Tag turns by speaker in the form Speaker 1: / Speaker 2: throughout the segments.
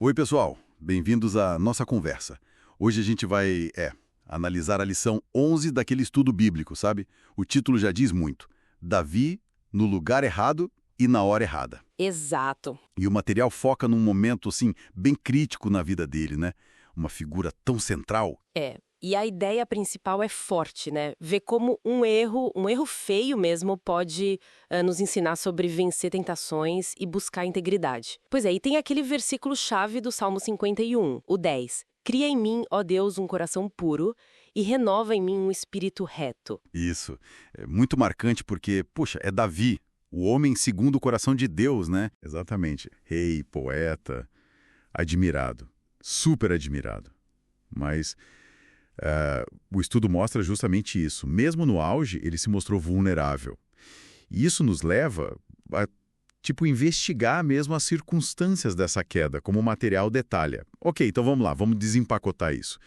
Speaker 1: Oi, pessoal. Bem-vindos à nossa conversa. Hoje a gente vai, analisar a lição 11 daquele estudo bíblico, sabe? O título já diz muito. Davi no lugar errado e na hora errada.
Speaker 2: Exato.
Speaker 1: E o material foca num momento, assim, bem crítico na vida dele, né? Uma figura tão central.
Speaker 2: E a ideia principal é forte, né? Ver como um erro feio mesmo, pode nos ensinar sobre vencer tentações e buscar integridade. Pois é, e tem aquele versículo-chave do Salmo 51, o 10. Cria em mim, ó Deus, um coração puro e renova em mim um espírito reto.
Speaker 1: Isso. É muito marcante porque, poxa, é Davi, o homem segundo o coração de Deus, né? Exatamente. Rei, poeta, admirado. Super admirado. Mas o estudo mostra justamente isso. Mesmo no auge, ele se mostrou vulnerável. E isso nos leva a, investigar mesmo as circunstâncias dessa queda, como o material detalha. Ok, então vamos lá, vamos desempacotar isso.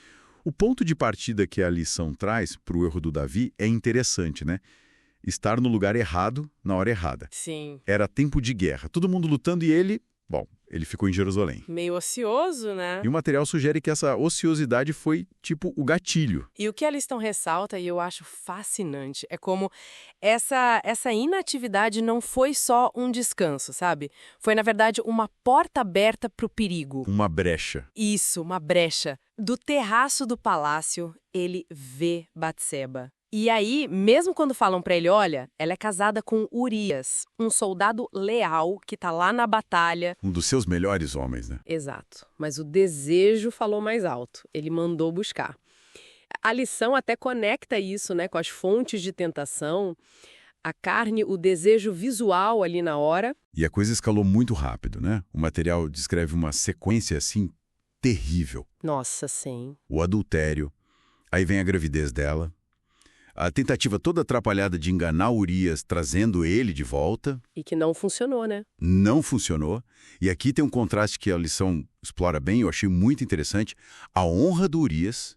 Speaker 1: O ponto de partida que a lição traz para o erro do Davi é interessante, né? Estar no lugar errado, na hora errada.
Speaker 2: Sim.
Speaker 1: Era tempo de guerra, todo mundo lutando e ele ficou em Jerusalém.
Speaker 2: Meio ocioso, né?
Speaker 1: E o material sugere que essa ociosidade foi, o gatilho.
Speaker 2: E o que a lição ressalta, e eu acho fascinante, é como essa inatividade não foi só um descanso, sabe? Foi, na verdade, uma porta aberta para o perigo.
Speaker 1: Uma brecha.
Speaker 2: Isso, uma brecha. Do terraço do palácio, ele vê Batseba. E aí, mesmo quando falam pra ele, olha, ela é casada com Urias, um soldado leal que tá lá na batalha.
Speaker 1: Um dos seus melhores homens, né?
Speaker 2: Exato, mas o desejo falou mais alto, ele mandou buscar. A lição até conecta isso, né, com as fontes de tentação, a carne, o desejo visual ali na hora.
Speaker 1: E a coisa escalou muito rápido, né? O material descreve uma sequência, assim, terrível.
Speaker 2: Nossa, sim.
Speaker 1: O adultério, aí vem a gravidez dela, a tentativa toda atrapalhada de enganar Urias, trazendo ele de volta.
Speaker 2: E que não funcionou, né?
Speaker 1: Não funcionou. E aqui tem um contraste que a lição explora bem, eu achei muito interessante. A honra do Urias,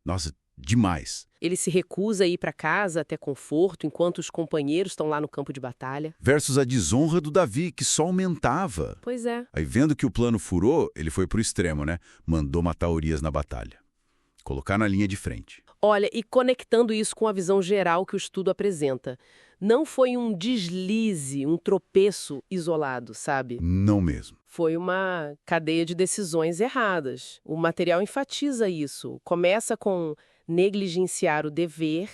Speaker 1: nossa, demais.
Speaker 2: Ele se recusa a ir para casa até conforto, enquanto os companheiros estão lá no campo de batalha.
Speaker 1: Versus a desonra do Davi, que só aumentava.
Speaker 2: Pois é.
Speaker 1: Aí, vendo que o plano furou, ele foi pro extremo, né? Mandou matar Urias na batalha. Colocar na linha de frente.
Speaker 2: Olha, e conectando isso com a visão geral que o estudo apresenta, não foi um deslize, um tropeço isolado, sabe?
Speaker 1: Não mesmo.
Speaker 2: Foi uma cadeia de decisões erradas. O material enfatiza isso. Começa com negligenciar o dever,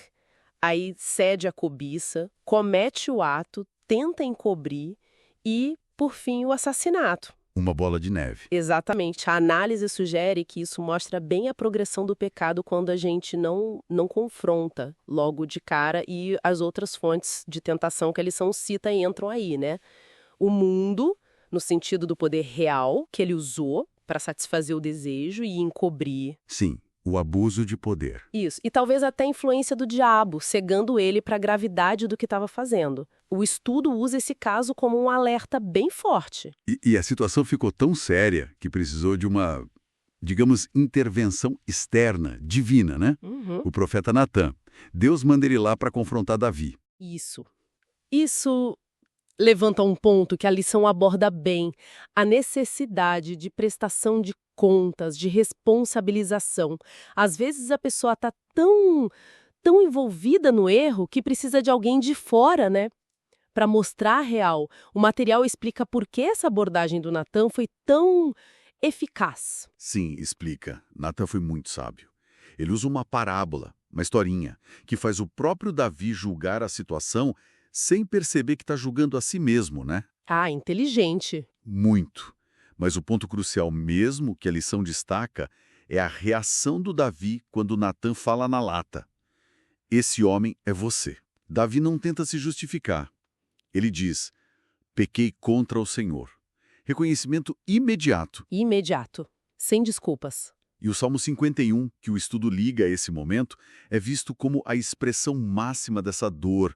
Speaker 2: aí cede à cobiça, comete o ato, tenta encobrir e, por fim, o assassinato.
Speaker 1: Uma bola de neve.
Speaker 2: Exatamente. A análise sugere que isso mostra bem a progressão do pecado quando a gente não confronta logo de cara e as outras fontes de tentação que a lição cita entram aí, né? O mundo, no sentido do poder real que ele usou para satisfazer o desejo e encobrir.
Speaker 1: Sim, o abuso de poder.
Speaker 2: Isso. E talvez até a influência do diabo, cegando ele para a gravidade do que estava fazendo. O estudo usa esse caso como um alerta bem forte.
Speaker 1: E a situação ficou tão séria que precisou de uma, digamos, intervenção externa, divina, né? O profeta Natã. Deus manda ele lá para confrontar Davi.
Speaker 2: Isso levanta um ponto que a lição aborda bem, a necessidade de prestação de contas, de responsabilização. Às vezes a pessoa está tão envolvida no erro que precisa de alguém de fora, né? Para mostrar a real. O material explica por que essa abordagem do Natã foi tão eficaz.
Speaker 1: Sim, explica. Natã foi muito sábio. Ele usa uma parábola, uma historinha, que faz o próprio Davi julgar a situação sem perceber que está julgando a si mesmo, né?
Speaker 2: Ah, inteligente.
Speaker 1: Muito. Mas o ponto crucial mesmo que a lição destaca é a reação do Davi quando Natã fala na lata. Esse homem é você. Davi não tenta se justificar. Ele diz, pequei contra o Senhor. Reconhecimento imediato.
Speaker 2: Imediato. Sem desculpas.
Speaker 1: E o Salmo 51, que o estudo liga a esse momento, é visto como a expressão máxima dessa dor,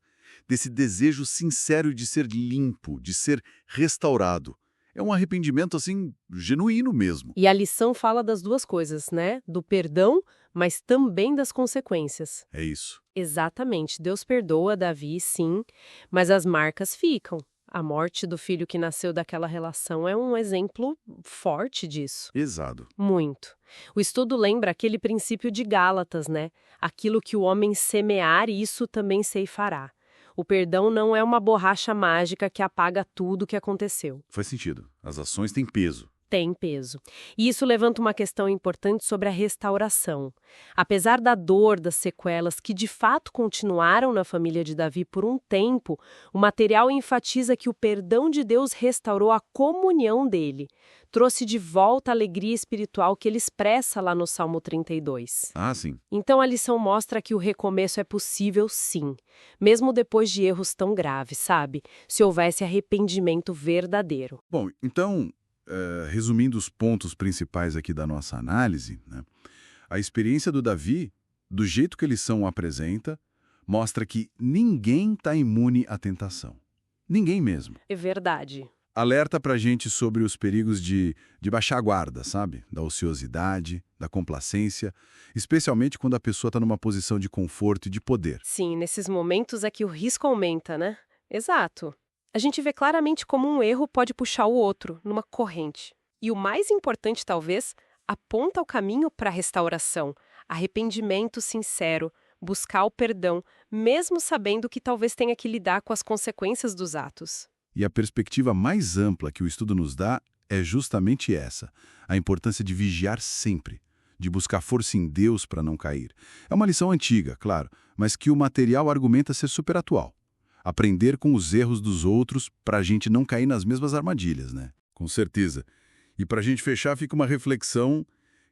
Speaker 1: desse desejo sincero de ser limpo, de ser restaurado. É um arrependimento, assim, genuíno mesmo.
Speaker 2: E a lição fala das duas coisas, né? Do perdão, mas também das consequências.
Speaker 1: É isso.
Speaker 2: Exatamente. Deus perdoa Davi, sim, mas as marcas ficam. A morte do filho que nasceu daquela relação é um exemplo forte disso.
Speaker 1: Exato.
Speaker 2: Muito. O estudo lembra aquele princípio de Gálatas, né? Aquilo que o homem semear, isso também ceifará. O perdão não é uma borracha mágica que apaga tudo o que aconteceu.
Speaker 1: Faz sentido. As ações têm peso.
Speaker 2: Tem peso. E isso levanta uma questão importante sobre a restauração. Apesar da dor das sequelas que de fato continuaram na família de Davi por um tempo, o material enfatiza que o perdão de Deus restaurou a comunhão dele, trouxe de volta a alegria espiritual que ele expressa lá no Salmo 32.
Speaker 1: Ah, sim.
Speaker 2: Então a lição mostra que o recomeço é possível sim, mesmo depois de erros tão graves, sabe? Se houvesse arrependimento verdadeiro.
Speaker 1: Bom, então, resumindo os pontos principais aqui da nossa análise, né, a experiência do Davi, do jeito que a lição apresenta, mostra que ninguém está imune à tentação. Ninguém mesmo.
Speaker 2: É verdade.
Speaker 1: Alerta pra gente sobre os perigos de baixar a guarda, sabe? Da ociosidade, da complacência, especialmente quando a pessoa está numa posição de conforto e de poder.
Speaker 2: Sim, nesses momentos é que o risco aumenta, né? Exato. A gente vê claramente como um erro pode puxar o outro numa corrente. E o mais importante, talvez, aponta o caminho para a restauração, arrependimento sincero, buscar o perdão, mesmo sabendo que talvez tenha que lidar com as consequências dos atos.
Speaker 1: E a perspectiva mais ampla que o estudo nos dá é justamente essa, a importância de vigiar sempre, de buscar força em Deus para não cair. É uma lição antiga, claro, mas que o material argumenta ser super atual. Aprender com os erros dos outros para a gente não cair nas mesmas armadilhas, né? Com certeza. E para a gente fechar, fica uma reflexão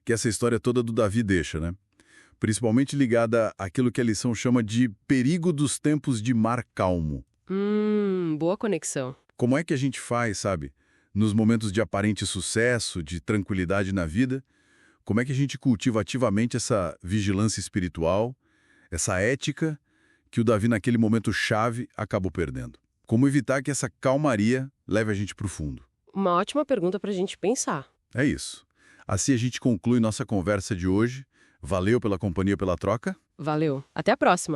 Speaker 1: que essa história toda do Davi deixa, né? Principalmente ligada àquilo que a lição chama de perigo dos tempos de mar calmo.
Speaker 2: Boa conexão.
Speaker 1: Como é que a gente faz, sabe? Nos momentos de aparente sucesso, de tranquilidade na vida, como é que a gente cultiva ativamente essa vigilância espiritual, essa ética que o Davi, naquele momento chave, acabou perdendo? Como evitar que essa calmaria leve a gente para o fundo?
Speaker 2: Uma ótima pergunta para a gente pensar.
Speaker 1: É isso. Assim a gente conclui nossa conversa de hoje. Valeu pela companhia, pela troca.
Speaker 2: Valeu. Até a próxima.